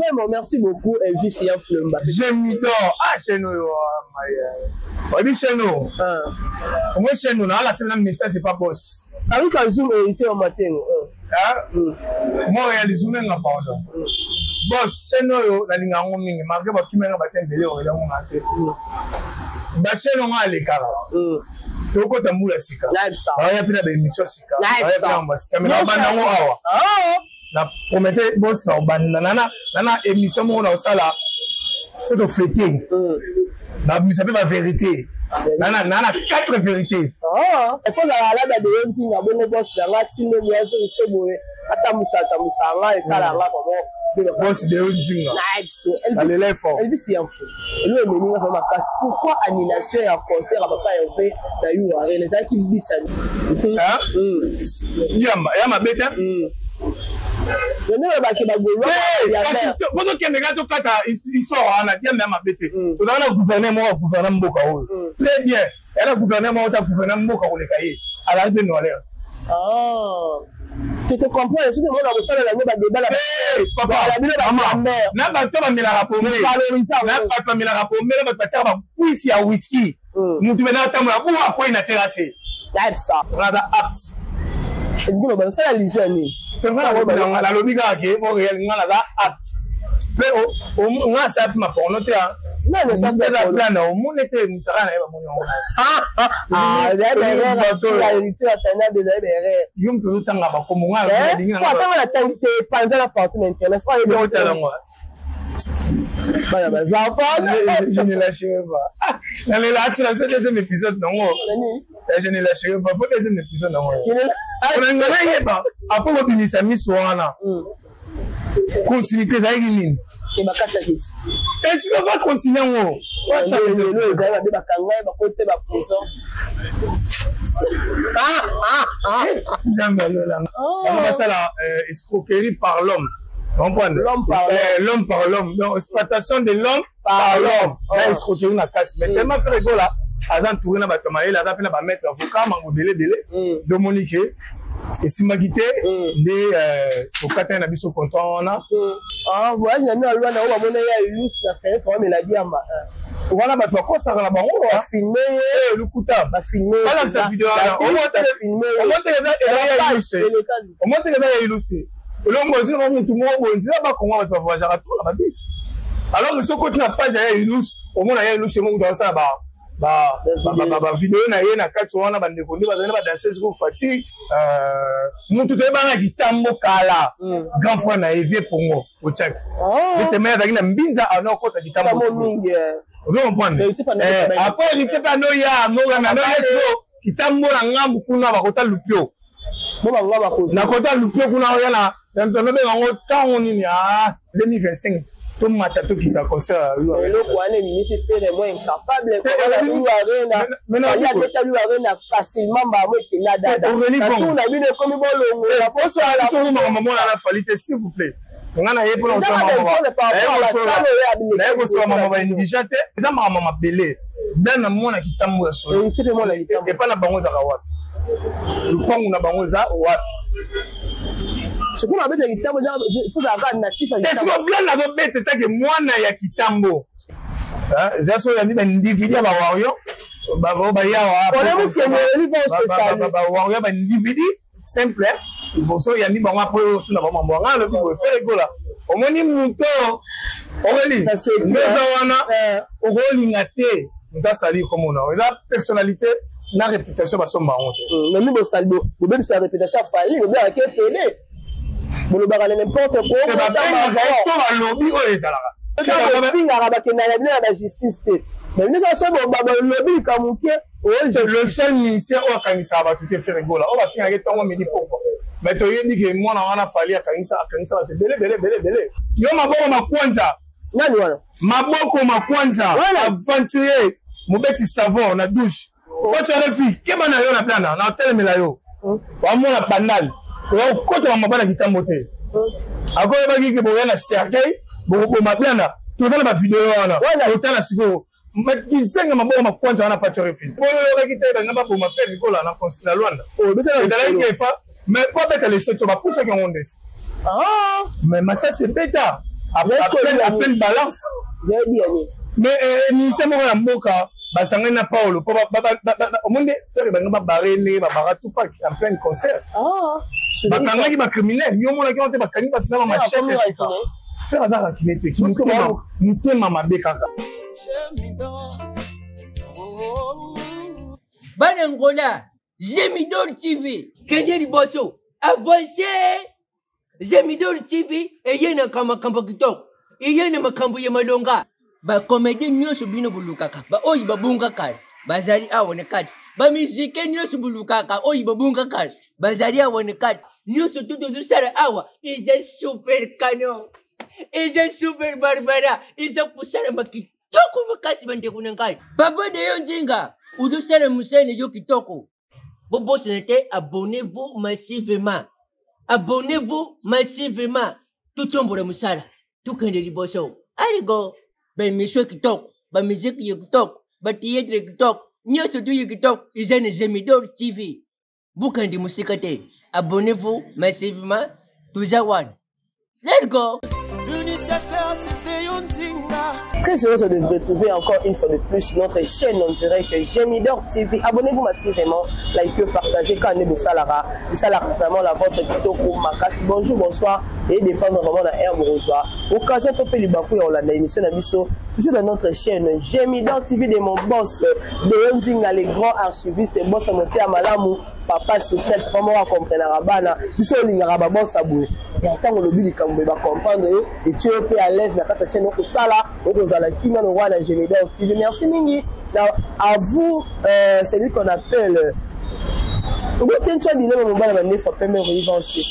Vraiment, merci beaucoup, Elvis Sia Flumba. J'adore. Ah, chez nous. Oui, chez nous. Moi, chez nous, là, c'est un message, c'est pas boss. Ah oui, quand Zoom hérité au matin. Moi, il y a les Zoom, pardon. Boss, chez nous, la ligne en ligne, malgré votre qui m'a battu de l'eau, il a mon maté. Bah, chez nous, on a les cas. Tu côté moula sika. Il y a plus d'émission sika. Il y a plus d'ambassade. Mais on va n'avoir awa. La promettait boss na obanda nana émission mo na sala. C'est de fêter. Na misa pe ba vérité. Nana 4 vérités. Il faut la la de yenti na bongo boss na ngati ne mo yaso seboye. Ata musa nga et sala nga comment boss de Ondinga. Allez fort. Elvis Sia Fou. Lui est venu vraiment casse. Pourquoi annulation et concert à papa et fait na you les équipes beat ça. Yama beta. Je ne vais pas que bagolo. Parce que vous qui n'avez pas kata histoire na dia même bete. Tu dois le gouvernement mboka o. Très bien. Et le gouvernement ta gouvernement mboka o le cahier. À la de Noël. Tu te comprends, tout le monde a besoin de la débat là. Papa, n'a pas toi mais la rapporter. N'a pas mais la rapporter, mais pas faire whisky à whisky. Nous tu maintenant ta moi pour quoi na terrasser. That's ça. On a acte. Et vous le ça la légende. C'est vrai la lobiga qui est réel ngala za acte. Mais on a ça ma pour noter. Non, mais ça fait la plan au monde était mutara na ba mon. La vérité la tana de la béré. Yum tout tanga ba ko mo ngala dinga. Quoi pas la tante panza la porte maintenant. N'est-ce pas il est hôtel moi. Voilà, bah ça pas. Je ne lâcherai pas. Dans les là tu as deuxième épisode non. Je ne lâcherai pas pour deuxième épisode non. On ngala pas. Après vous finissez mi soana. Continuité d'ailleurs. Et ma carte et tu ne vas pas continuer on toi tu as les ba bakanga ba côté ba prison jamais là on va ça la escroquerie par l'homme comprendre l'homme par l'homme donc exploitation de l'homme par l'homme là escroquerie na carte mais tellement fait rigolo là azan tourner na batama il a appelé ba mettre avocat mango délai de Monique et si ma guité de au katin na biso content on a voyage na loi na o mona ya Yus na fait comme il a dit amba voilà ba toi ça na bango a filmer le kuta ba filmer voilà cette vidéo là on monte les illustré on monte les illustré le mozi na mutu mo bonza ba ko ba voyager à tout la bise alors que ce côté na page ya illustré au mona ya illustré mo dans ça ba vidéo na ye na kati wana ba ndeko ndi bazana ba danseuse ko fatigue mutu te bana kitambo kala grand frère na Evie Pongo au Tchak te mère za kina mbinza ana kota kitambo vous comprenez après il était pas no ya no na no yeto kitambo na ngambu kuna ba kota lupio na kota lupio kuna ya na ntono be ngo tango nini 2025 tout matato qui t'a conseillé le quoi ministre fait moins incapable mais non il a facilement ba moi qui là dada tout la vie de comme bon la poste à la sur maman la fallait s'il vous plaît on a pour on so maman ba indigente za maman belé ben na mona kitambo ya so et pas na bango za wapi lupangu na bango za wapi c'est pour la bête de kitambo il faut avoir natif c'est ce plan na zo bête ta que mwana ya kitambo za so ya ni ba individu ba wayo ba ya wa ba wayo ba individu simple boso ya ni ba wa po tu na ba mambo ngalo bi bo fere gola omoni muto oreli ndoza wana oroli ngate ndasali comme on a la personnalité na réputation ba somba honte mais nous bo saldo bo be sa réputation fali bo ba ke télé bo lo ba n'importe quoi ça va to ba lobby o ezalaka la justice mais nous sommes au lobby comme le seul ministère au kanisa ba tout fait rigola on va finir avec ton midi pourquoi mais to yendi que moi na wana fali kanisa te belé yo maboko makwanza nani wana maboko makwanza aventurier mobeti savon na douche ko tu as vu ke bana yo na plana na hotel melayo wa mona bandal ko ko to mabana kitambo te akoye bagi ke boya na cercueil bo mablana to tala ba video wana to tala siko makizenga maboko makwanza wana pacho refi ko yo kiteba ngamba bo mafeli ko la na consulat Luanda et d'ailleurs il faut mais pas bête les sept ba pour ça qu'on dit mais ça c'est bêta à pleine balance. Mais ministère moko ya mboka basanga na Paulo po au monde faire banga barré ba tout pas en plein concert. Bakanga ki ba criminel yo mona ki on te bakangi ba tuna machette ça. Faire azara kinete ki mutema mabe kaka. Banangola, Gemidor TV, Kenya Liboso, avancez. Gemidor TV, et y a un kamba kitok, et y a un makambu yamalonga. Ba comédie nyoso bino bulukaka, ba oyi ba bunga kal, ba zali awone kat, ba musique nyoso bulukaka, oyi ba bunga kal, ba zali awone kat, nyoso tuto du sara awa, is a super canon, is a super barbara, is a pusara makitoko makasi bande kunangai. Baba de yonjinga. Ou de celle Moussene Yo Kitoko. Bobo Sénété, abonnez-vous massivement. Abonnez-vous massivement. Tout tombe pour le Moussala. Tout quand il bosse. Allez go. Ben, monsieur Kitoko. Ben, musique Kitoko. Ben, théâtre Kitoko. N'y a surtout Kitoko. Ils ont les Gemidor TV. Boucan de Moussikate. Abonnez-vous massivement. Toujours one. Let's go. L'initiateur, c'était Yontinga. Très heureux de vous retrouver encore une fois de plus sur notre chaîne en direct Gemidor TV. Abonnez-vous massivement, likez, partagez quand on est Salara. Et ça, vraiment la vôtre Kitoko Makasi. Bonjour, bonsoir. Et dépendre vraiment de l'air bonsoir. Occasion de faire Bakou et on l'a émission d'Abisso. Toujours dans notre chaîne Gemidor TV de mon boss de Yondinga, les grands archivistes et boss à monter à Malamou. Papa social, comment on comprend la rabana. Nous sommes les rababons sabou. Et attends, on oublie quand on va comprendre. Et tu es à l'aise dans ta chaîne. Donc, ça là, on va la qui m'a envoyé la Gemidor TV. Merci Mingi. À vous, celui qu'on appelle.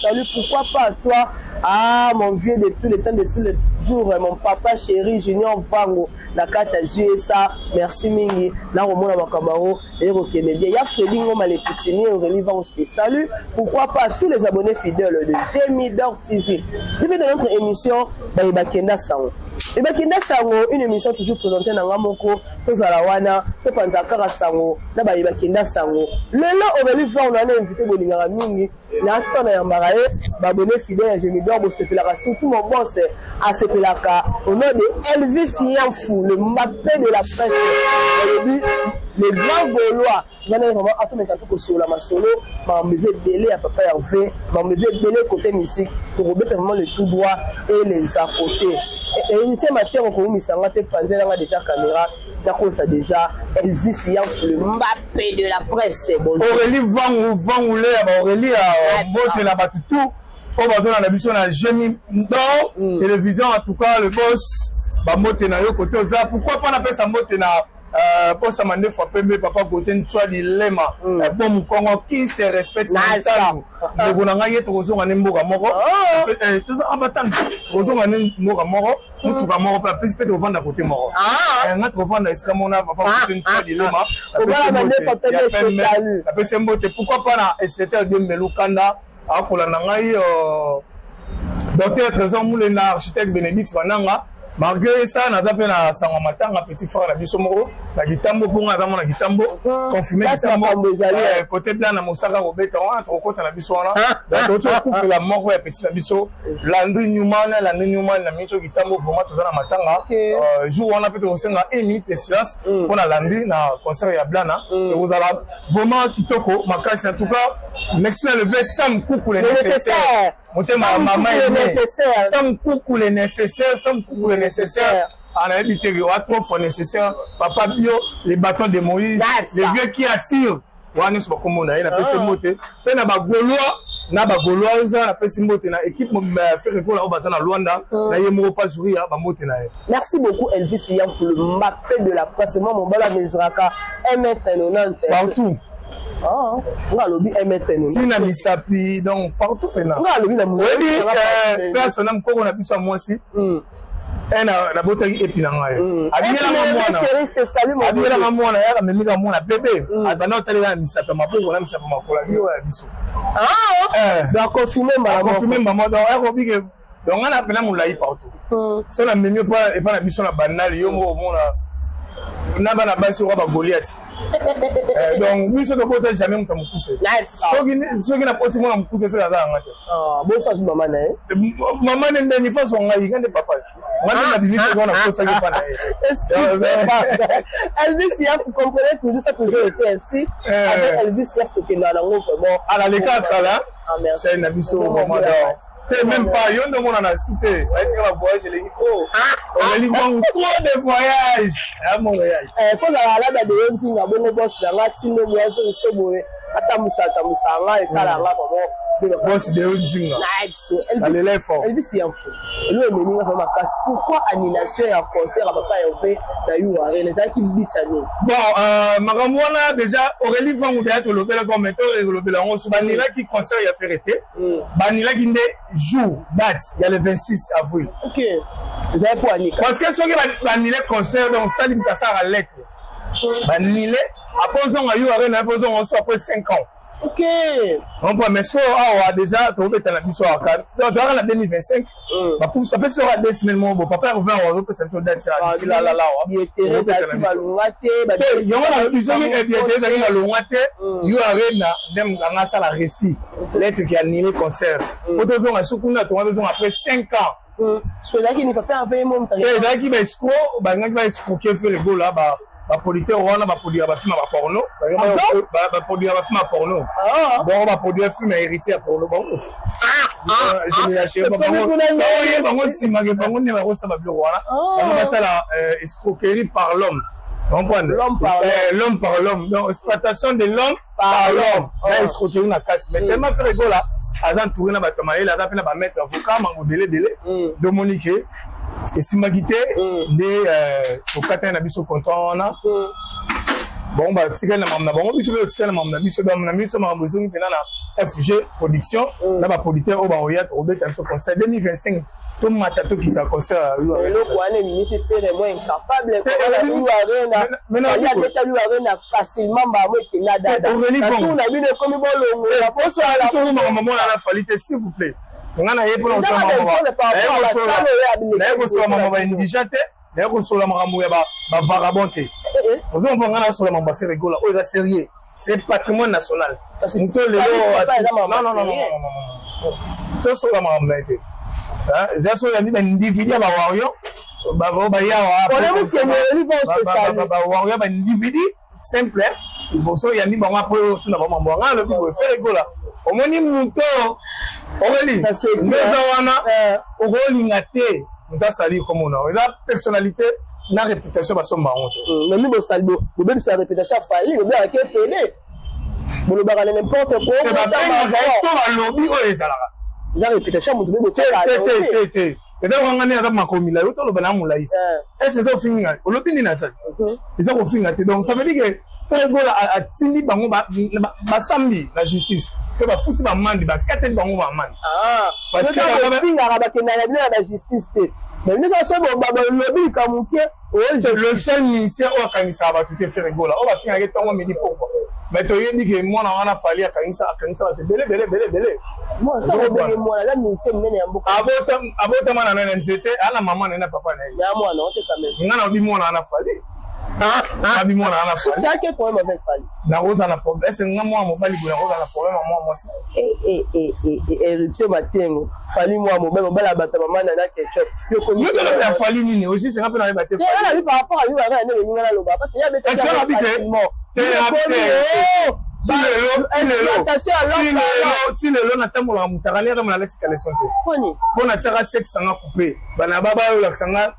Salut, pourquoi pas à toi? Ah, mon vieux de tous les temps, de tous les jours, mon papa chéri, Junior Vango, la carte à GSA, merci Mingi, là au monde à Makamaro, et au Kennedy. Il y a Freddy Ngoma les Poutiniers, Aurélie Vango, salut, pourquoi pas à tous les abonnés fidèles de Gemidor TV. Depuis de notre émission, Bakenda Sango. Et Bakenda Sango, une émission toujours présentée dans Ramoko, Tozalawana, Topanzakara Sango, là Bakenda Sango. Le lot Aurélie Vango, on a invité Bolingara Mingi. L'instant de Yambarae, abonné fidèle à Gemidor, surtout mon boss à Sepelaka, au nom de Elvis Yanfou, le Mbappé de la presse, le grand Gaulois. Il y a vraiment à tout le monde sur la masolo, m'embêter délai à papa Hervé, m'embêter délai côté musique, pour remettre vraiment le tout droit et les à côté. Et il tient ma terre, on commence à faire déjà caméra, d'accord, ça déjà Elvis Yanfou, le Mbappé de la presse. Aurélie Vangoulé, Aurélie vote là-bas tout. On va dans la mission à Gemidor télévision, en tout cas le boss, bah moté na yo côté ça. Pourquoi pas on appelle ça moté na pour ça mande fois pembe papa côté toi dilemme bon mon Congo qui se respecte mental de bonanga yeto ko zonga nemboka moko tout ça abattant ko zonga nemboka moko tout ka moko pas plus peut vendre à côté moko nga to vendre est mon papa côté toi dilemme après c'est mbote pourquoi pas na inspecteur de Melukanda akola na ngai docteur Trésor Moulena architecte Bénédicte Bananga. Malgré ça, nous avons un sangamatanga petit frère la bisomoro, la guitambo pour nous avons la guitambo, confirmé guitambo, côté blanc na mosaka robeta entre côté la bisona, la d'autres coup la mort ouais petit la biso, Landry Newman la micho guitambo pour moi tout ça na matanga, jour on a peut-être aussi na 1 minute de silence pour la Landry na concert ya blana, et vous allez vraiment kitoko makasi en tout cas, merci le lever Sam coucou les nécessaires. Maman est nécessaire. Sans coucou les nécessaires, sans coucou les nécessaires. On a évité qu'il y a trop fort nécessaire. Papa Bio, les bâtons de Moïse, les vieux qui assurent. On a pas comme on a appelé ce mot. Puis on a ba Gaulois, on a appelé ce mot. Na équipe fait recours là au bâton à Luanda. Na yemo pas sourire, ba mot na. Merci beaucoup Elvis Yanfou, le Mbappé de la presse. Moi mon bala Mizraka 1m90 partout. Ah, on a lobby M1. Tina Misapi, donc partout maintenant. On a lobby la musique. Oui, personne n'a encore on a pu ça moi aussi. La beauté est pinanga. Abiyela mamwana. Abiyela mamwana ya memika mwana bébé. Abana tellement Misapi ma peau on a Misapi ma kola bio ya biso. Ah, ça confirmer maman. Confirmer maman donc Robi que donc on a appelé mon laï partout. Ça la même pas et pas la mission la banale yo mo mona na bana basi oka ba Goliath. Donc lui ce que tu jamais muta mukuse. Soki na poti mona mukuse c'est ça ngate. Ah bon ça maman na. Maman ne ni façon ngai ngande papa. Ngande na bimi ko na poti ke pana. Elvis Yaf comprenez toujours ça toujours été ainsi. Avec Elvis Yaf que na ngo vraiment. À les 4 là. C'est un abisso au moment d'or. T'es même pas, yon de mon en a souté. Est-ce que va voyager les trop? On a dit trop de voyages. À Montréal. Faut la là de yon ting à bon boss dans la team de voyage sur Boé. Atamusa là et ça là comment boss de yon ting. Elvis Yaf. Lui est venu vraiment casse. Pourquoi annulation et concert à papa et fait d'ailleurs les gens qui dit ça nous. Bon, Maramouana déjà Aurélie Van ou d'être le bel comme méthode et le bel on se banira qui concert il a fait arrêter. Banira qui jour, date, il y a le 26 avril. Ok. Vous avez pour annuler. Parce que ceux qui vont annuler concert, donc ça, il ça à lettre. Annuler, après, on a eu après 5 ans. Ok. On peut, mais soit, déjà, tu as la mission à 4. Donc, dans la 2025, papa sera 2 semaines, mon beau papa revient à Europe, ça fait date, ça, d'ici là. Il était il va l'ouater. Il y a une vision qui est bien, il va l'ouater, il y a arena, même dans la salle à récit, lettre qui a annulé concert. Pour 2 ans, à Soukouna, 3 ans après 5 ans. Celui-là qui ne peut pas faire un peu mon temps. Et là, qui va escroquer, qui fait le go là, ba produire on va produire ba film à porno ba produire ba film à porno donc on va produire film héritier à porno bon je l'ai acheté bango sima ke bango ne ba ko sa ba bilo wana on va ça la escroquerie par l'homme comprendre l'homme par l'homme donc exploitation de l'homme par l'homme la escroquerie na 4 mais tellement fait rigolo là azan tourner na ba tomaye la pena ba mettre avocat mango délai de Monique. Et si je suis au Qatar, je suis content. Bon, bah, si je suis FG Production, là, ma producteur, Robert, un concert 2025. Tout le monde qui t'a concert. Le Kouane, c'est fait moins incapable. Mais non, il y a des gens facilement, s'il vous plaît. On a eu pour nous ça maman va indigate d'ailleurs qu'on soit la maman va vagabonter vous on va sur la maman faire rigolo oh c'est sérieux c'est patrimoine national nous non ça sur la maman été hein ça sur la vie d'individu va wario va ya wa individu simple bon ça il y a mis bon après tout na maman bon le plus faire rigolo au moins ni mouton Aurélie, Aurélie, sali comme on a. La personnalité, la réputation va se marronner. Mais nous, le saldo, le même sa réputation fallit, le bien qui est payé. Vous ne parlez n'importe quoi. C'est pas un lobby ou les alara. La réputation, vous devez te. Et donc, on a un macomi là, autant le banam là. Est-ce que c'est au fin? Au lobby n'est pas ça. C'est au fin. Donc, ça veut dire que faire go à Tindi Bango, ma samedi, la justice. Que va foutre ma main, va quatre bango ma main. Parce que la justice. Mais nous sommes au lobby comme le seul ministère où Kanisa va tout faire rigoler. On va finir avec toi, on me dit pourquoi. Mais tu as dit que moi, on a fallu à Kanisa va te belé. Moi, ça va belé, moi, là, ministère mène un beaucoup. Avant, tu m'as donné un zété, à la maman, n'a pas parlé. Moi, non, t'es quand même. On a dit, moi, on a fallu. Abi moi on a fallu. Tu as quel problème avec Fali? La rose a un problème. Est-ce que moi mon Fali la rose a un problème moi aussi. Héritier matin. Fali moi mon bel abattre maman nana ketchup. Le commissaire. Mais la Fali ni aussi c'est un peu dans les battre. C'est là par rapport à lui avec un élément là là parce qu'il y a des Tinelo na tambola mutakani kama na leti kale sonte. Pona tshaka sexe nga coupé. Bana baba yo la sanga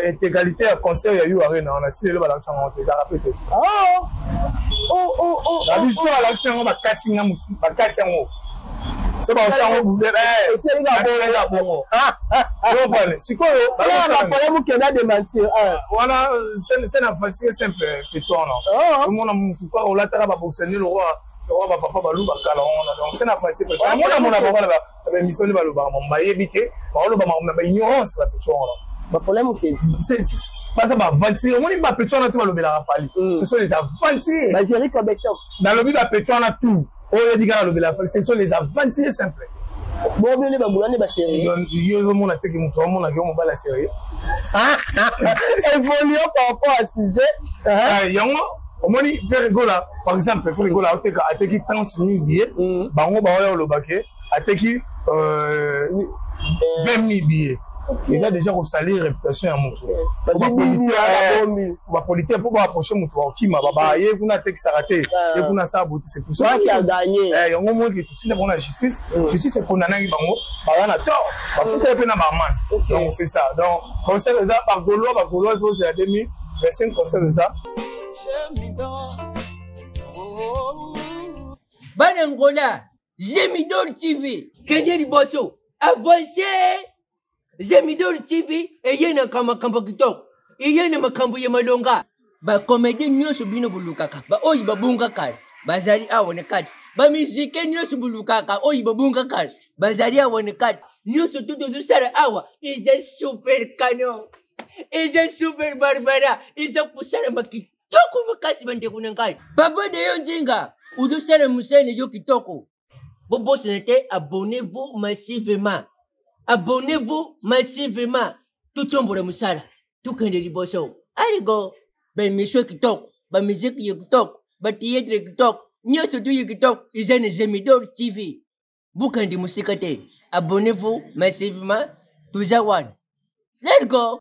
intégralité à concert ya yu arena on a tiré ba la sanga on te répété. La biso la sanga ba katinga musi ba katinga. C'est pas ça on boule c'est la bongo. Non pas sikoyo la problème que na démentir. Voilà c'est na fatigue simple petit on. Tout le monde a mon quoi on la tara ba boxer le roi papa balou bakala on donc c'est na fatigue parce que mon abonné ba mission le balou ba mba yebité ba lo ba ignorance la petit on. Le problème c'est pas ça va aventurer on dit pas petit on a tout le la Fali ce sont les aventuriers ba gérer comme detox dans le but la petit on a tout on dit que le la Fali ce sont les aventuriers simples Bon, bien les baboulas ne pas sérieux. Il y a mon attaque qui monte, mon avion, mon bal à sérieux. Évoluons par rapport à ce sujet. Il y a moi, au moins, il fait rigoler. Par exemple, il fait rigoler. Attaque qui 30 000 billets. Bango, bango, le baquet. Attaque qui 20 000 billets. Il a déjà resalé réputation à mon tour. On va politique pour approcher mon tour. Qui m'a baba, il y a une attaque qui s'est ratée. Il y a une attaque c'est pour ça qui a gagné. Il y a un moment qui est pour la justice. Justice est condamné à Bango. Baran a tort. Parce que c'est un barman. Donc c'est ça. Donc, conseil de ça, par Gaulois, c'est la demi. 25 conseils de ça. Banangola, Gemidol TV, Kenya Liboso, avancez. Gemidol TV, et y'a un kamba kitok. Il y a un makambu yamalonga. Ba comédien nyoso bino bulukaka. Ba oyi babunga kal. Ba zali awane kat. Ba musique nyoso bulukaka. Oyi babunga kal. Ba zali awane kat. Nyoso tutu sara awa. Ils est super canon. Ils est super barbara. Ils ont poussé le makitoko makasi bande kunangai. Baba de yonjinga. Udu sara musene yo kitoko. Bobo senete, abonnez-vous massivement. Abonnez-vous massivement. Tout tombe le musala. Tout quand de liboso. Allez go. Ben monsieur qui toque. Ben musique qui toque. Ben théâtre qui toque. Nyo surtout qui toque. Ils ont Gemidol TV. Boucan de musique. Abonnez-vous massivement. Toujours one. Let's go.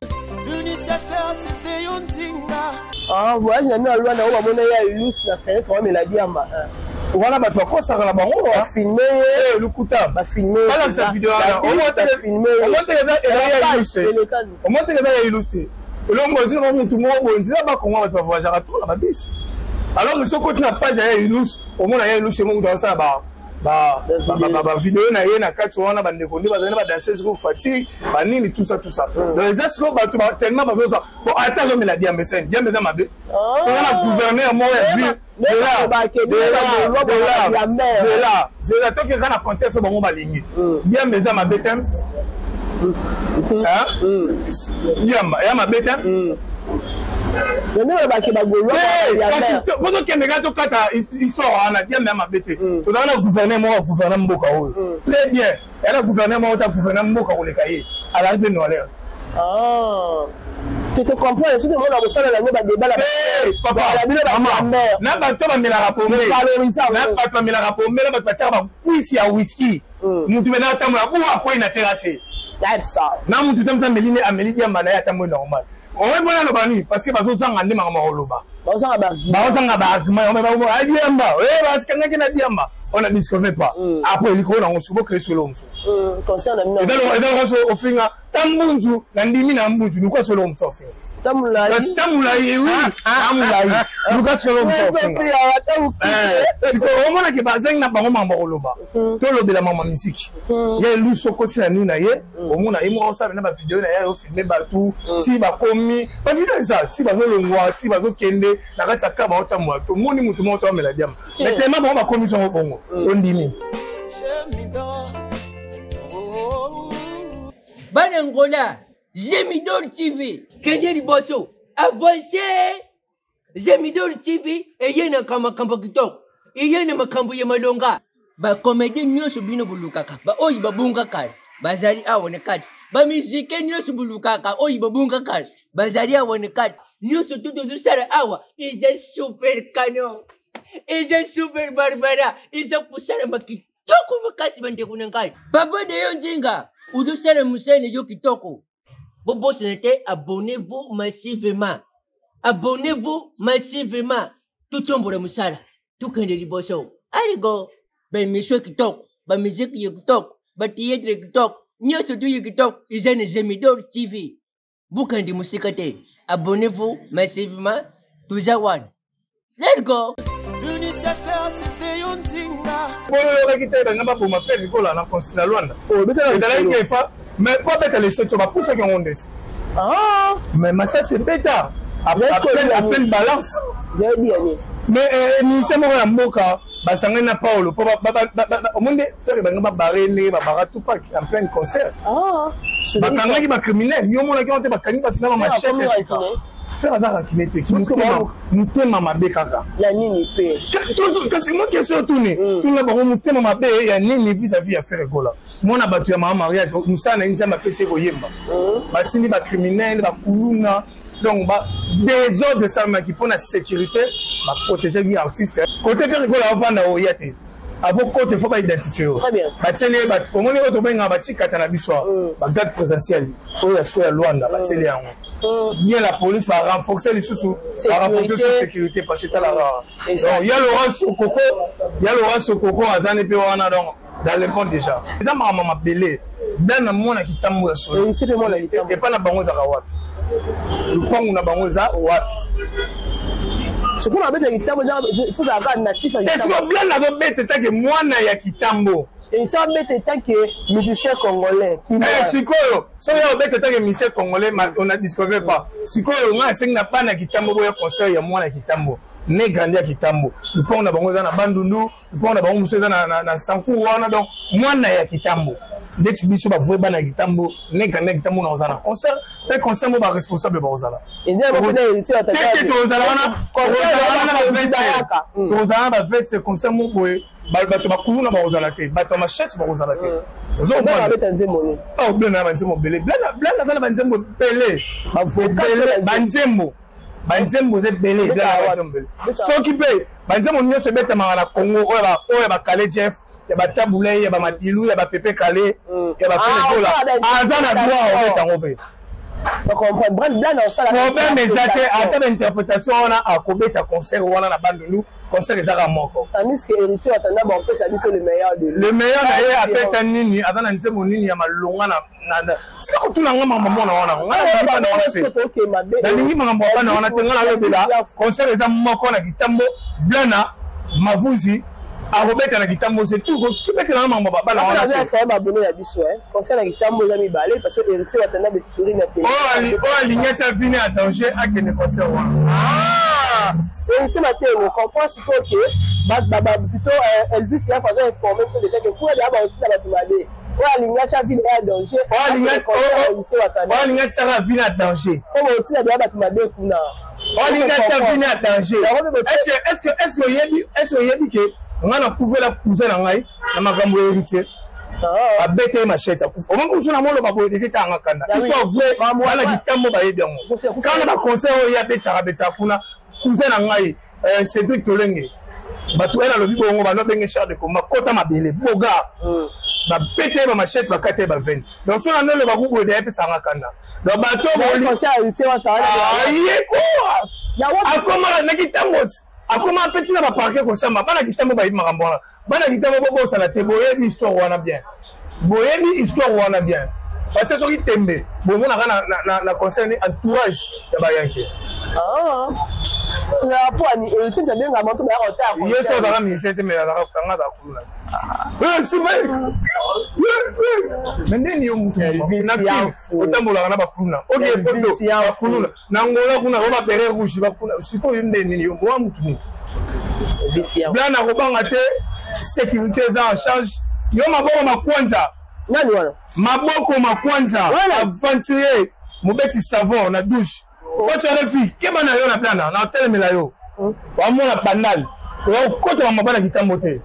L'initiateur c'était Yontinga. Ah, voilà, j'ai mis à l'ouane. On va monter à Ilus. La fête, quand même, il a dit à ma. Voilà, bah, toi, ça va la bango, va filmer, le couteau, va filmer. Voilà, cette vidéo, on va filmer. On monte les illustrés. Et là, moi, je dis, tout le monde, on dit, bah, comment on va voyager à tout, la bise. Alors, ce côté n'a pas, j'ai illustré, au moins, il y a illustré, moi, dans ça, vidéo, na yé, na quatre, on a des déconné, on a dansé, fatigue, banini, tout ça. Dans les escrocs, tellement, bon, attends, mais la diamètre, ma bé. On a gouverné, moi, c'est là, toi qui es dans la contexte, on va ligner. Bien, mais ça m'a bêté. Y'a ma bêté. Très bien. Elle a gouverné mon à la de Noël. Tu te comprends, tout le monde a besoin de la débat. Papa, n'a pas de la rapport, n'a pas de la rapport, mais la bataille, oui, à whisky. Nous devons attendre à quoi il a terrassé. That's all. Non, nous devons amener à Mélidia Manaya Tamo normal. On va voir le bani parce que bazo zanga ndi mama oloba. Bazo zanga ba, on va adiamba. Parce que n'a diamba. On a discouvert pas. Après il faut on se créer sur l'homme. Concernant nous. Et donc on finga tambunzu na ndimi na mbunzu nous quoi sur l'homme sauf. Tamulai oui. Tamulai. Nous quoi sur l'homme sauf. C'est que au moins que bazeng na bango mama oloba. To lobela mama musique. J'ai lu sur côté na nous na ye. Au moins na imo ça na ba vidéo na ya filmer batou. Ti ba komi. Ba vidéo ça ti bazo longwa, ti bazo kende na kachaka ba otamwa. To moni mutu mo to mela diam. Mais tellement ba komi son bongo. Ondimi. Banangola, Gemidol TV, Kenya Liboso, avancez. Gemidol TV, et y'a un kamba kitok. Il y a un makambu yamalonga. Ba comédien nyoso bino bulukaka. Ba oyi babunga kal. Ba zali awane kat. Ba musique nyoso bulukaka. Oyi babunga kal. Ba zali awane kat. Nyoso tutu sara awa. Ils est super canon. Ils est super barbara. Ils ont poussé le makitoko makasi bande kunangai. Baba de yonjinga. Udu sara musene yo kitoko. Bobo senete, abonnez-vous massivement. Abonnez-vous massivement. Tout tombe le musala. Tout quand de liboso. Allez go. Ben monsieur qui toque. Ben musique qui toque. Ben théâtre qui toque. Nyo surtout qui toque. Ils ont Gemidol TV. Boucan de musique. Abonnez-vous massivement. Toujours one. Let's go. L'initiateur c'était Yontinga. Pour le qui t'a n'a pour ma faire Nicolas na consulat Luanda. Mais quoi bête les sept pour ceux qui ont honte. Ah, mais ça c'est bêta. À peine balance. Mais nous sommes en Moka, Basangana Paolo, au monde faire Bangaba Barélé, Babaratou Pak, en plein concert. Ah, Bakanga qui m'a criminel, nous on a gagné Bakani, Bakana Machette, faire hasard qui n'était qui nous thème ma békaka. La nini paix. Quand c'est moi qui suis retourné, tout le monde nous thème ma paix et à nini vis-à-vis à faire Gola. mona bato ya mama Maria musana nzamba pese ko yemba batini ba criminel ba kuluna donc ba désordre salma qui pour la sécurité ba protéger les artistes côté faire rigolo avant na oyate avant côté faut pas identifier très bien batene ba komoni ko to benga ba chikata na biswa ba garde présentiel oya so ya Luanda batele yango bien la police va renforcer les sous va renforcer la sécurité parce que là donc il y a Laurent Sokoko azane pe wana donc dans le monde déjà ça mama belé dans mona kitambo ya solo et pas na bango za wapi lupangu na bango za wapi c'est pour la bête kitambo il faut avoir natif est-ce que blanc na bête take mwana ya kitambo et tu as bête take musicien congolais sikoyo so ya bête take musicien congolais on a discouvert pas sikoyo nga sing na pas na kitambo boya concert ya mwana kitambo ne grandia kitambo lupangu na bango za na bandundu lupangu na bango muso za na sanku wana donc mwana ya kitambo dès biso ba voye bana kitambo ne grandia kitambo na ozana concert mais concert mo ba responsable ba ozala et bien ba bana héritier ataka to ozala wana ba veste concert mo boye bato bakuluna ba ozala te bato machette ba ozala te ozo ba beta nzembo ni oh blana ba nzembo belé blana za ba nzembo belé ba vocal ba nzembo banzembo ze belé blana ba nzembo soki pe banzembo nyonso beta mangana Congo oya ba Calais Jeff ya ba Tabulé ya ba Madilu ya ba Pepe Calais ya ba Felekola azana droit o beta ngobe comprendre blana o sala problème exact ata l'interprétation wana akobeta concert wana na bandulu concert ezaka moko tamis que héritier atanda ba pesa biso le meilleur de le meilleur na ye apeta nini azana nzembo nini ya malonga na sika kutuna ngama mama wana ngana na wana na ningi makambo bana wana tengala lobela concert eza moko na kitambo blana mavuzi arobeta na kitambo c'est tout kibeta na mama bana wana on a fait un abonné ya biso concert na kitambo za mibale parce que héritier atanda be figuri na télé oh ligneta vini à danger akene concert wana héritier matin on comprend si que plutôt Elvis a fait informer sur le fait que pour aller à Baouti na batumade oh ligneta vini à danger oh ligneta vini à danger oh Baouti na batumade kuna oh ligneta vini à danger est-ce que yebi que on a couvert la cousin na ngai na makambo héritier abete machette akufa on ko suna molo babo déjà tanga kanda histoire vrai wala kitambo ba yebi yango quand ba conseil o ya beta kuna cousin na ngai Cédric Tolenge batu ela lobi bongo ba no benge char de combat kota mabele boga ba pete ba machette ba kate ba veine donc suna no le ba kubo de peta tanga kanda donc bato mo conseil héritier wa tawala yeko akoma na kitambo akoma petit na ba parquet ko samba bana kitambo ba yima ngambona bana kitambo bobo sala te boyebi histoire wana bien parce que soki tembe bongo na concerne entourage ya ba yanke c'est la poigne et tu bien nga monto ba retard yeso za mi sete me za kanga za kuluna mendeni yo mutu na otambola na ba kuluna okay poto ba kuluna na ngola kuna ba bere rouge ba kuluna siko yendeni yo mo mutu ni blana ko banga te sécurité za en charge yo maboko makwanza nani wana maboko makwanza aventurier mobeti savon na douche ocho na fi keba na yo na blana na telemela yo wa mona bandal ko kota mabana kitambo te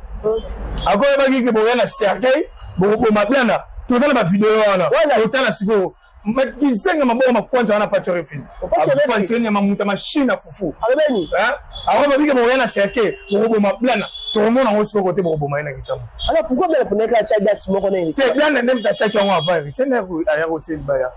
akoye bagi ke boya na cercueil bo mablana to tala ba video wana otala siko makizenga maboko makwanza wana pacho refi aventurier mamuta machine fufu alebeni akoye bagi ke boya na cercueil bo mablana to mona ngosiko kote bo maina kitambo alors pourquoi bien pour neka cha date moko na héritier te blana même ta cha ki on va héritier na ya hotel baya.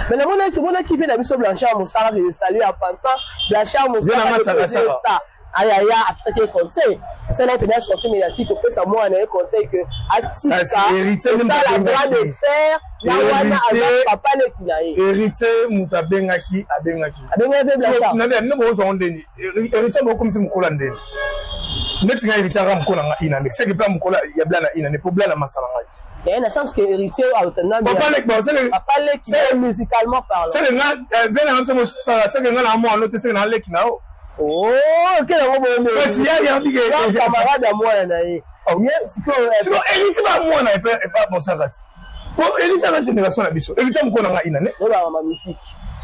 Mais le monde qui vient d'habiter Blanchard Moussara, je salue en pensant Blanchard Moussara, ça. Aïe, à ce qui est conseil. C'est là que dans ce contenu médiatique, on peut savoir un conseil que Atika, ça la droit de faire, la wana avec papa le kinaï. Héritier, Moutabengaki, Abengaki. Abengaki, Blanchard. Nous avons dit, héritier, beaucoup comme Moukolandé. Next guy, héritier, Moukolanga, Inane. C'est que pas Moukola, Yablana, Inane, pour Blana Massalanga. Il y a une chance que héritier a autonome. Papa le qui est musicalement parlant. C'est le gars, c'est le gars, moi, l'autre, c'est le gars qui n'a. Oh, quel est le bon si il y a un camarade à moi, sinon, héritier, moi, n'est pas bon, ça rate. Pour héritier, la génération, la biso. Héritier, moi, on a une année. La musique.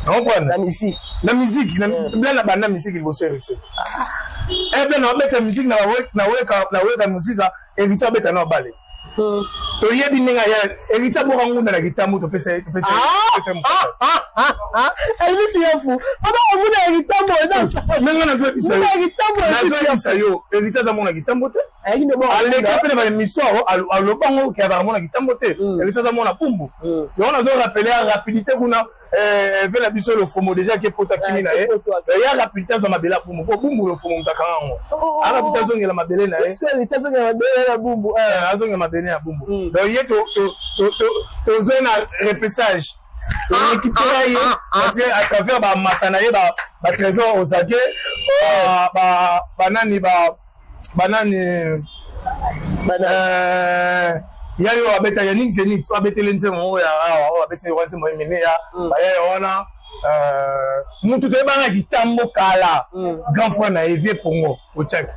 Non, quoi, la musique. La musique, la musique, il faut se héritier. Eh bien, on met la musique, la musique, héritier, on met la balai. toyebi ninga ya Erita Borangunda na kitambo to pesa Elvis yafu aba omuna Eritambo eza nanga na zo bisa yo Erita za mona kitambo te aleka pele ba émission alobango ke ba mona kitambo te Erita za mona pumbu yo na zo rappeler rapidité kuna ve la biso le fomo déjà qui pota kimina ya rapidité za mabela pumbu ko bumbu le fomo mtakango ara bitazo ngela mabele na Erita zo ngela mabele na bumbu azonga mabele na bumbu donc ye to zona repêchage récupérer parce que à travers ba masana ye ba trésor aux aguets banani ya yo abeta ya nix zenit so abeta lenze mo ya abeta wanze mo mene ya ba ya wana mutu te bana kitambo kala grand fois na evie pongo o check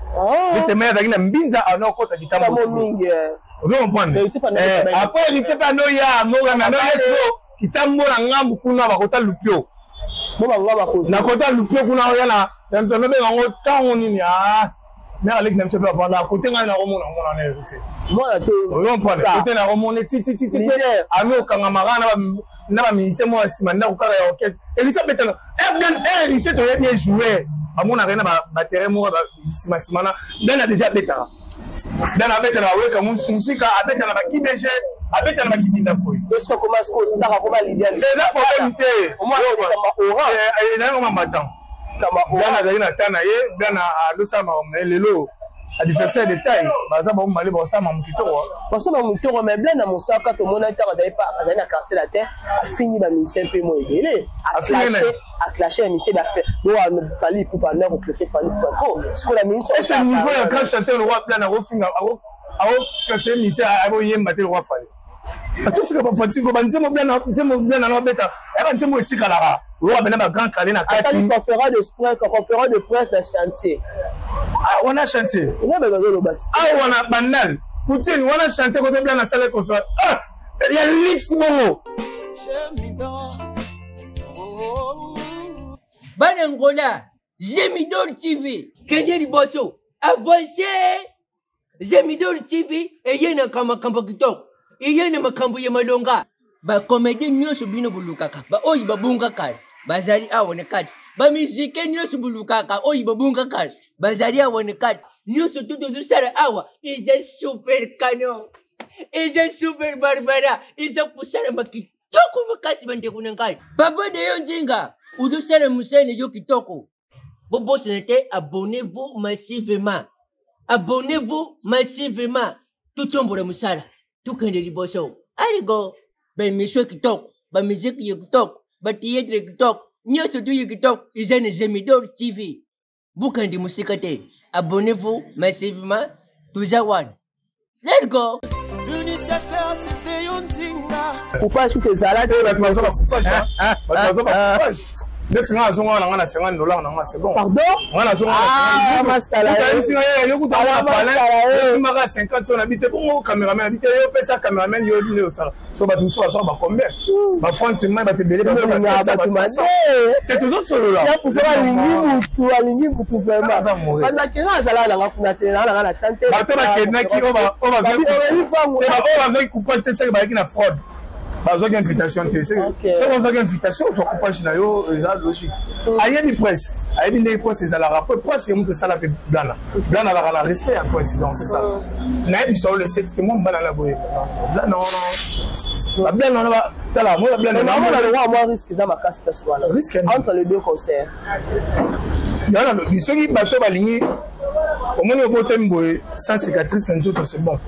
te mena zakina mbinza anokota kitambo mingi vous comprenez après il te pas no ya no na no yeto kitambo na ngambu kuna bakota lupio na kota lupio kuna ya na ntono be ngo tango nini mais avec même pas voilà côté nga na romona na hérité moi te vous comprenez côté na romona titi ame kanga magana na ba ministère moi simanda ko kara ya orchestre hérité betana bien hérité to bien jouer amona rena ba terrain mo ba simana na déjà betara dana betana weka musika abetana ba kibeje abetana ba kibinda koy est-ce que comment est-ce que ça va comment l'idéal c'est ça problème té moi il y a un matin dana zaina tana ye dana losa ma lelo a differencer de taille baza ba mali ba sama mukitoro mais blanc na mosaka to mona ta bazali pas bazali na quartier la terre fini ba mission pe mo ebele a clasher mission ba fait do a fali pour pas na clasher fali pour ce que la mission c'est le niveau un grand chanteur le roi blanc na refinga a clasher mission a bo yemba te le roi fali a tout ce que ba fatiko ba nzemo blanc na beta e nzemo etika la roi bena ba grand calé na kati conférence de presse de chantier. On a chantier. On a besoin de bâti. On a banal. Poutine, on a chantier côté blanc dans la salle de conférence. Il y a l'X Momo. Banangola, Jemidol TV, Kenya Bosso, avancé. Jemidol TV, et y a un kamba kitok. Il y a un makambu yamalonga. Ba comédie nyoso bino bulukaka. Ba oyi babunga kal. Bazali awone kat. Ba musique nyoso bulukaka. Oyi babunga kal. Bazali awone kat. Nyoso tuto du sara awa. Is a super canon. Is a super barbara. Is a pusara makitoko makasi bande kunangai. Baba de yonjinga. Udo sara musene yo kitoko. Bobo senete, abonnez-vous massivement. Abonnez-vous massivement. Tout tombe le musala. Tout kende liboso. Allez go. Ben monsieur qui toque, ben musique qui toque, ben théâtre qui toque, nyo surtout qui toque, ils ont les Jemidol TV. Boucan de musique, abonnez-vous massivement, toujours one. Let's go. L'initiateur c'était Yontinga. Coupage que Zala de la coupage. Dès que on a $50 c'est bon. Pardon? On a $50. Si on a 50, on habite bon caméraman, habite ça caméraman, yo ça. So ba tout ça ba combien? Ba France c'est moi ba te belé ba. C'est toujours solo là. Il faut savoir aligner tout vraiment. Parce que là Zala na kuna tena na tante. Ba to ba kena ki on va couper ça ba ki na fraude. Bah, vous avez une invitation, c'est vous avez une invitation, vous avez une logique. Aïe, une presse, une presse, c'est la rapport, presse, c'est un ça la blana. Blana a la respect à président, c'est ça. Naïb, sur le 7, c'est mon banana boy. Blana, non. La blana, t'as la moi, la blana, moi, risque, ça m'a casse personnel. Risque entre les deux concerts. Il y a le ceux qui battent la ligne, au moins, au thème, sans cicatrice, c'est bon.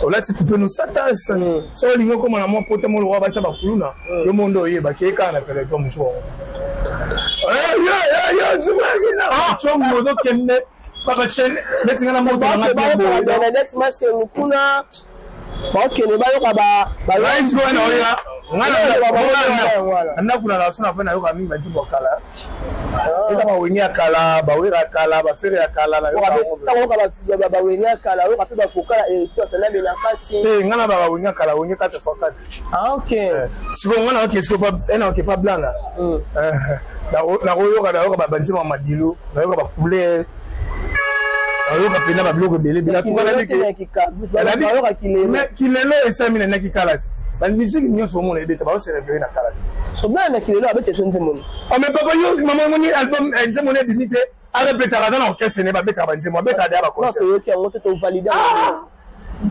Là, tu peux nous s'attacher. Si on ligne comme on a mon pote, mon roi, ça va couler. Le monde est bah qui est quand on a fait le tom choix. Tu m'imagines? Tu vois, mon dos qui est pas chaîne. Maintenant, la moto, on a bien beau. Honnêtement, c'est le coup là. Ok, les bails là-bas. Là, ils sont là. On a kuna la sona fana yo kami bati bokala. Eta ba wenye kala, ba wera kala, ba fere kala na yo ba ba wenye kala, yo kape ba fokala et tu as là de la partie. Ngana ba wenye kala, wenye 4x4. Ah OK. Siko ngana OK, siko pas OK pas blanc là. Na royo ka ba banti ma madilo, na yo ba poulet. oyoka pena ba biloko belé bila tukana beke mais kilelo esamina na kikala ti la musique nyonso omona ebeta ba se référer na kala so bien na kilelo abete so nzemoni oh mais papa yo maman moni album nzemoni ebimite a répéter dans l'orchestre ne ba beta ba nzemoni beta da ba concert yo ki ngote to valider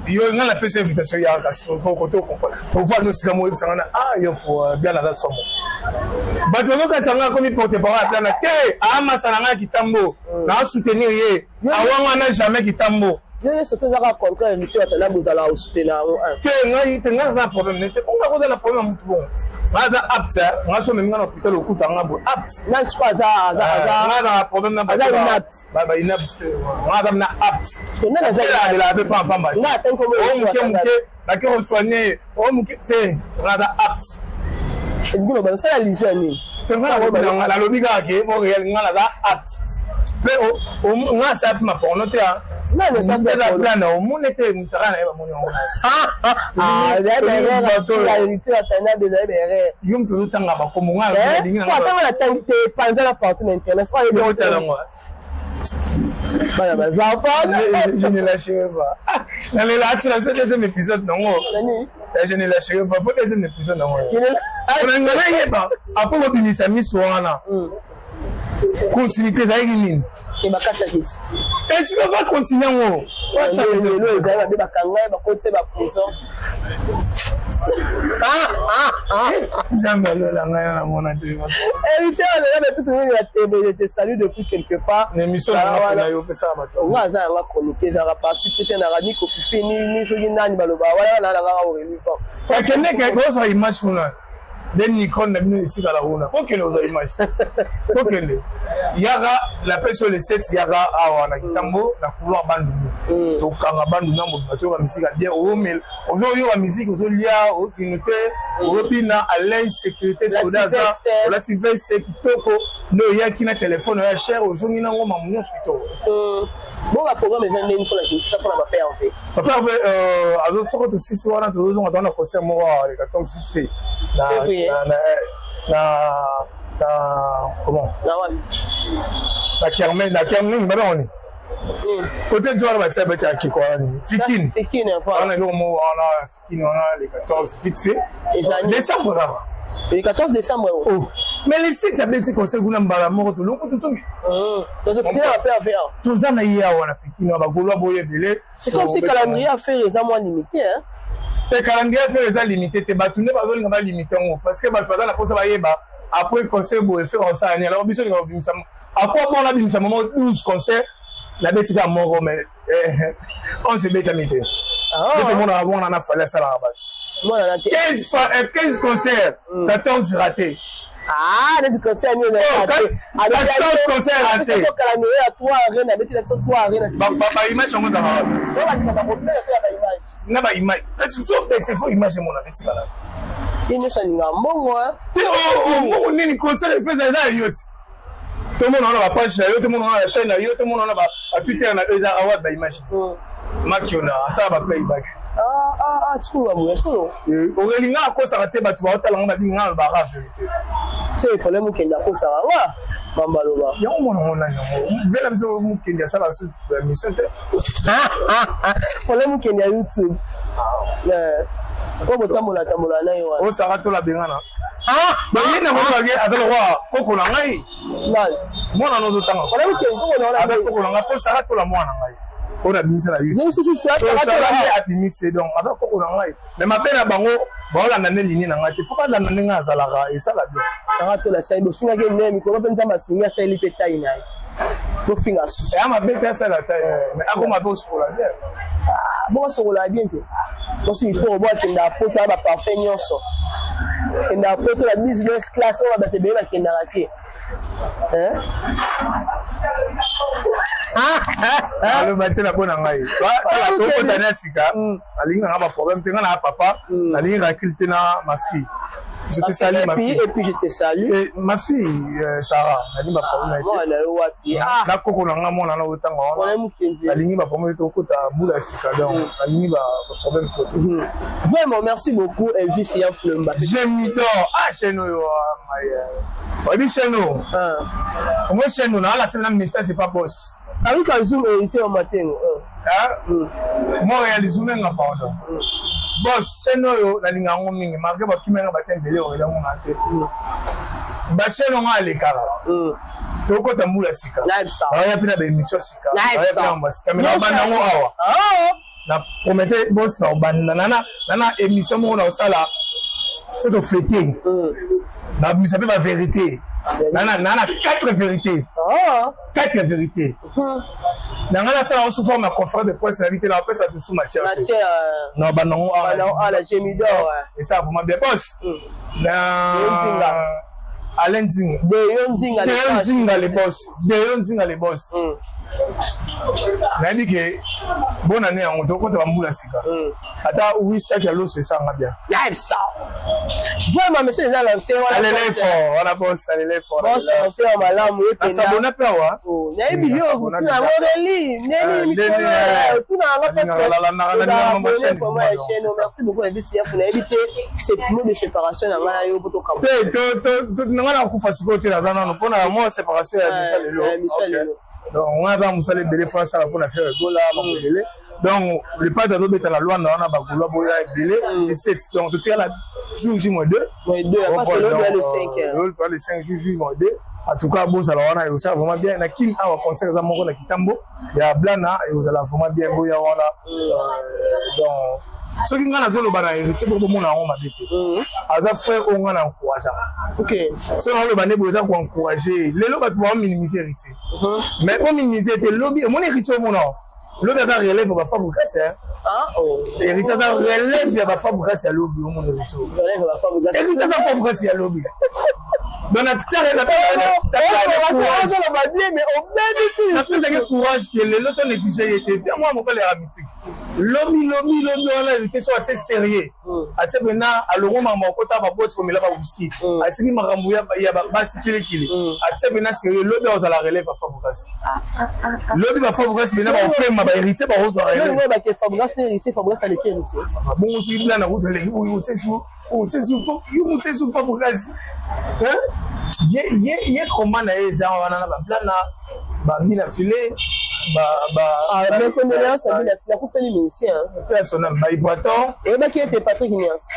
yo nga la personne invitation ya ka so ko to comprendre to voir no sika mo ebisa na yo faut bien la somo bato zo ka tanga ko mi porte parole plan na ke ama sananga kitambo na soutenir ye awanga na jamais kitambo yo so to zaka contraire ni tiwa tala bozala au soutenir te nga za problème ne te on a la problème bon ngaza apte ngaso me ngana hôpital okuta ngabo apte na tshwa za ngaza problème na ba inapt ngaza na apte na za la be pa pamba nga tanko mo muke ba ke on soigner o muke te ngaza apte ngolo ba sala liswa ni tengana ko la lobiga ke mo real ngana za apte pe o nga sa ma pour noter non le ça fait plan au monde était mutara na ba moni la vérité atana de la bere yum to tanga ba ko mo nga dinga ko tanga la tangite panza la porte na internet so ile yo tala moi bana baza pas je ne lâcherai pas dans les là tu as ce deuxième épisode non je ne lâcherai pas faut deuxième épisode non on a ngana yeba apo ko binisa miswana continuité za yini et bakata kiti et tu vas continuer ngo ça le za ba bakanga ba kote ba prison jamais le la ngana mona te héritier on a tout le monde je te salue depuis quelque part l'émission na yo pesa ba to nga za nga chroniquer za partie peut-être na rami ko fini ni so nani baloba wala na nga o remi fa akene ke ko so image una den Nikon na bino etika la una OK les image OK le yaga la personne le 7 yaga awa na kitambo na couloir bandu to kanga bandu na moto ba musique bien o mel ozo yo la musique ozo lia o kinote o bina à l'aise sécurité sodaza la tiveste kitoko no yaki na téléphone ya cher ozo ngina ngoma munyo kitoko bon la programme les années pour la ça pour la paix en fait papa azo soko to 6 wana to ozo ngata concert mo le 14 février comment la Kermesse baba on peut-être tu vas le battre avec qui quoi Fikine on a le mot on a Fikine on a les 14 vite fait décembre le 14 décembre oh mais les sites ça petit conseil kuna mbala moko to loko to tongi donc Fikine va faire tout ça na ya on a Fikine ba golo boye belé c'est comme si calendrier à faire les mois limité hein te calendrier fait les limité te batune ba zoli ngaba limité parce que ba faza na posa ba yeba après concert bo faire ça année alors biso ni bimisa après bon la bimisa moment 12 concerts la betika moko mais on se beta mité tout le monde a bon on a fallu ça la rabat 15 concerts 14 ratés les concerts ni ratés 14 concerts ratés calendrier à 3 arènes avec les 3 arènes ba image on da na ba image est-ce que c'est faux image mon avec ça là il ne s'en nga mbongo oh nini concert fait ça yot tout le monde on a la page tout le monde on a la chaîne tout le monde on a ba Twitter na eza award ba image makiona ça va playback tu vois moi so orelinga ko sa te batu ba otala ngaba binga ba ra vérité c'est problème que na ko sa wa mambaloba ya on a vela biso mukende ça la suite mission te problème que na YouTube ko botambola na yo o sa to la bengana ba yena mo ba ge adalo wa koko na ngai mal mona no do tanga problème que ko na la koko na po sa to la mwana ngai on a mis ça la YouTube ça a mis c'est donc avec koko na ngai mais ma pena bango ba la nane lini na ngati faut pas la nane ngaza la et ça la bien ça to la sai bo finga ke nemi ko ba penza masunya sai lipe tai nai bo finga su et ma bête ça la taille mais ako ma boss pour la bien bon ça roule bien que bon si to bo tinda pota ba parfait nyonso tinda pota la business class on va te be ba tinda raté le matin la bonne ngai ba to tana sika alinga ngaba problème tenga na papa alinga rakilté na ma fille je te salue ma fille et puis je te salue et ma fille Sarah alinga problème voilà wapi na koko na ngamo na otanga wana alingi ba problème to kota bula sika donc alingi ba problème to vraiment merci beaucoup Elvis Yaflumba Gemidor cheno yo oui cheno moi cheno na la c'est un message pas boss Avec un zoom héritier au matin. Moi, réalisme, pardon. Boss, c'est nous, la ligne en mingi, malgré que tu m'as battu de l'eau, il a mon athée. Baché, on a les caras. Toko tamula sika. Il y a plus d'émission sika. Il y a plus d'ambassade. Mais la promette boss na banana nana émission mon na sala. C'est de fêter. Na mi sape la vérité. Nana 4 vérités. 4 vérités. Nana ça on sous forme de conférence de presse invité la presse à dessous matière. Non bah non la Gemidor. Et ça vraiment bien boss. Alain Ding. Les boss. Nani que bonne année on te compte bambula sika. Ata oui chaque lot c'est ça va bien. Live ça. Vraiment monsieur les lancé allez fort, on a boss allez fort. Boss on fait malamu et puis s'abonner pas wa. Na vidéo tu na moreli, neni tu na chaîne. Merci beaucoup BCF na éviter ce mot de séparation na ngana yo poto kam. Ngana ku fasiko te na zana no pona moi séparation ya Michel. Donc on a dans Moussa les belé face à pour faire gola belé. Donc le pas d'ado beta la loi na on a bagola boya belé et 7 donc tu as la jour -2 parce que le 5 le 5 jour -2 en tout cas bon ça la wana yo ça vraiment bien na kim a conseil za moko na kitambo ya blana et vous allez vraiment bien boya wana donc ce qui ngana zolo bana héritier pour mona on mabete aza frère on ngana encourager OK c'est là le bané boza ko encourager les loba tu vas minimiser héritier mais pour minimiser tes lobby mon héritier mon non lobby ça relève va faire beaucoup ça héritier ça relève va faire beaucoup ça lobby mon héritier relève va faire beaucoup ça héritier ça fait beaucoup ça lobby donc la petite elle a mais au même temps la courage que les autres négligés étaient moi mon père les amitié lobby on a héritier soit sérieux ati bena alongo mama okota ba bote comme là ba buski ati ni makambo ya ba sikile kile ati bena sérieux lobby on la relève à Fabregas lobby ba Fabregas bena ba opema ba héritier ba roto relève ba ke Fabregas ne héritier Fabregas a héritier bon aussi là na route les ou tsesu Fabregas hein ye comment na eza wana ba plana ba mina filé mais condoléances à mina filé ku fait l'émission personnel ba ibaton et ba qui était Patrick Nias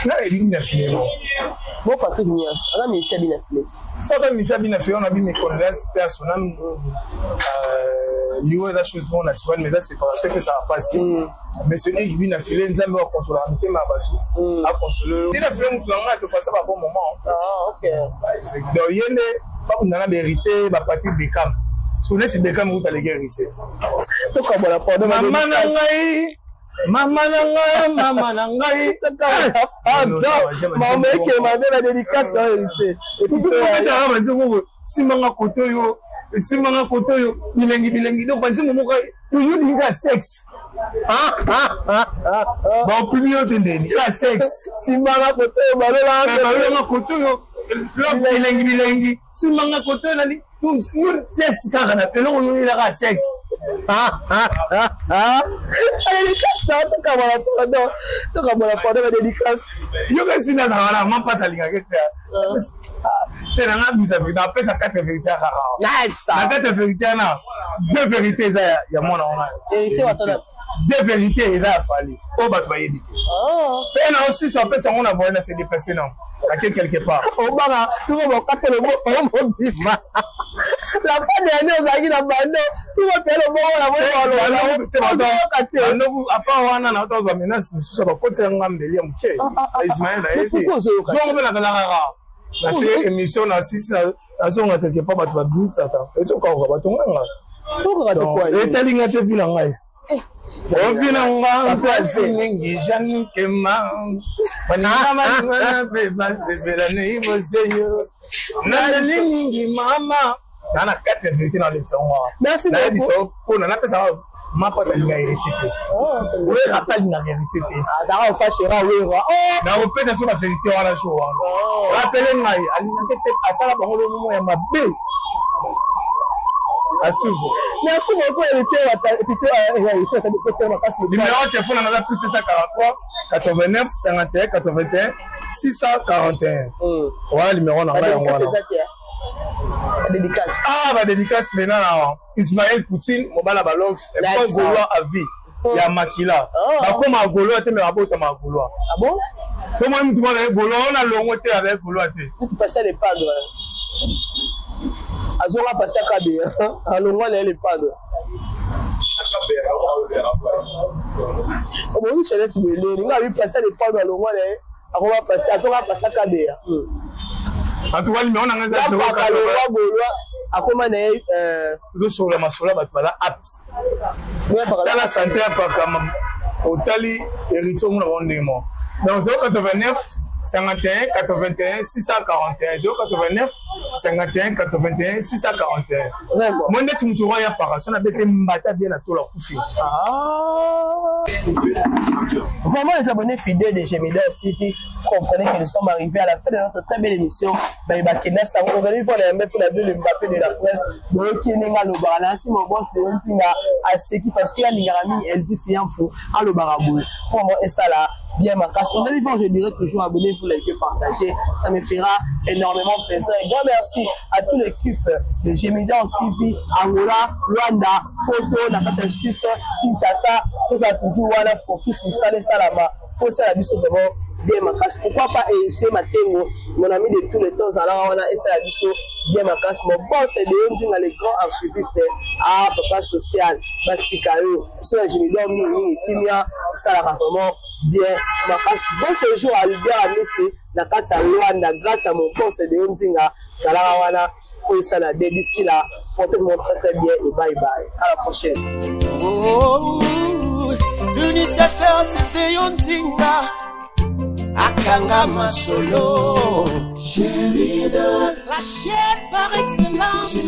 là il mina filé bon Patrick Nias ala ministère mina filé ça comme ministère mina filé on a bien mes condoléances personnelles lié à chose bon naturelle mais ça c'est parce que ça va passer mais ce n'est qui mina filé nzambe wa consoler amité ma batu a consoler il a fait mon plan là de faire ça à bon moment OK donc yende pas qu'on a hérité ba Patrick Beckham Sonet Beckham ou les héritiers to comme la pardon maman nangai maman que ma belle dédicace héritier et puis simanga kotoyo bilengi donc banzi momoka yo dinga sexe bon publio tendeni la sexe simanga kotoyo balolanga kotoyo bilengi simanga kotoyo nani yo sexe kaka na pelo yo la sexe dédicace to kamala pardon dédicace yo kasi na zala mapata linga kete tena ngabisa na pesa 4 vérités rara na 4 vérités na 2 vérités za ya mona ona héritier watana 2 vérités eza afali o bato ba yebite pena aussi sur pesa on a voyé na se déplacer non à quelque part o bana tout le monde capte le mot bima la fin de l'année aux agis na bando tout le monde la no apa wana na otazo menace mususa ba kotse ngambeli ya mke Ismaël na yebi zo ngobela na rara na c'est émission na 6 na zonga quelque part bato ba binza ta eto ka ba bato nganga et talinga te vila ngai o vina nganga kwasi ningi jani kema banama be basevela ne iboseyo na ningi mama nana 4 vérités dans le tsonga merci beaucoup pour na pesa mapa talinga hérité oui rappel na hérité dara fashera wera na repeta sur la vérité wana show wana rappel ngai alinga te asala bango le moment ya mabe asuzo merci beaucoup hérité numéro de téléphone on a plus 743 89 51 81 641 voilà numéro na ngai yango wana dédicace. Ah, bah dédicace maintenant Ismaël Poutine, Mobala Balox, un peu Gaulois à vie. Il y a Makila. Bah comme à Gaulois, tu m'as pas à Gaulois. Ah bon? C'est moi qui m'ai Gaulois, on a l'ongleté avec Gaulois. Tu passais les padres. Azora passé à Kabé. Alors on les padres. Oh bon, c'est là tu veux les. On a vu passer les padres alors on va passer. Azora passé à Kabé. En tout cas, mais on a un zéro à comment toujours sur la masola, bah là apte. Dans la santé à Pakama, au Tali, héritier, on a vendu mort. Dans 089 51 81 641 089 51 81 641. Moi, net me trouve à Paris. On a baissé Mbata bien à tout la couffie. Vraiment, les abonnés fidèles de Gemidor TV, vous comprenez que nous sommes arrivés à la fin de notre très belle émission. On va aller voir les mecs pour la bulle Mbappé de la presse. Donc, il y a le barana. Si mon boss de l'Ontinga a séqué parce qu'il y a l'Ingarami, Elvis et Info à le barabou. Pour moi, et ça là. Bien ma casse. On allez voir, je dirais toujours abonnez-vous, likez, partagez. Ça me fera énormément plaisir. Et grand merci à toute l'équipe de Gemidor TV, Angola, Rwanda, Poto, la Suisse, Kinshasa. Tout ça toujours voilà focus sur ça, ça là-bas. Pour ça, la biso vraiment bien ma casse. Pourquoi pas hériter ma tengo, mon ami de tous les temps, alors on a essayé la biso bien ma casse. Mon boss c'est de Onding, les grands archivistes, ah, papa social, Batikayo, sur la Gemidor, Kimia, ça là vraiment. Bien, ma casse. Bon séjour à Albert à Messi, la carte à Luanda, grâce à mon poste de Ondinga, Salarawana, pour ça la d'ici là, portez-vous très très bien et bye bye. À la prochaine. Oh, l'initiateur c'était Ondinga, Akanga Masolo, la chaîne par excellence.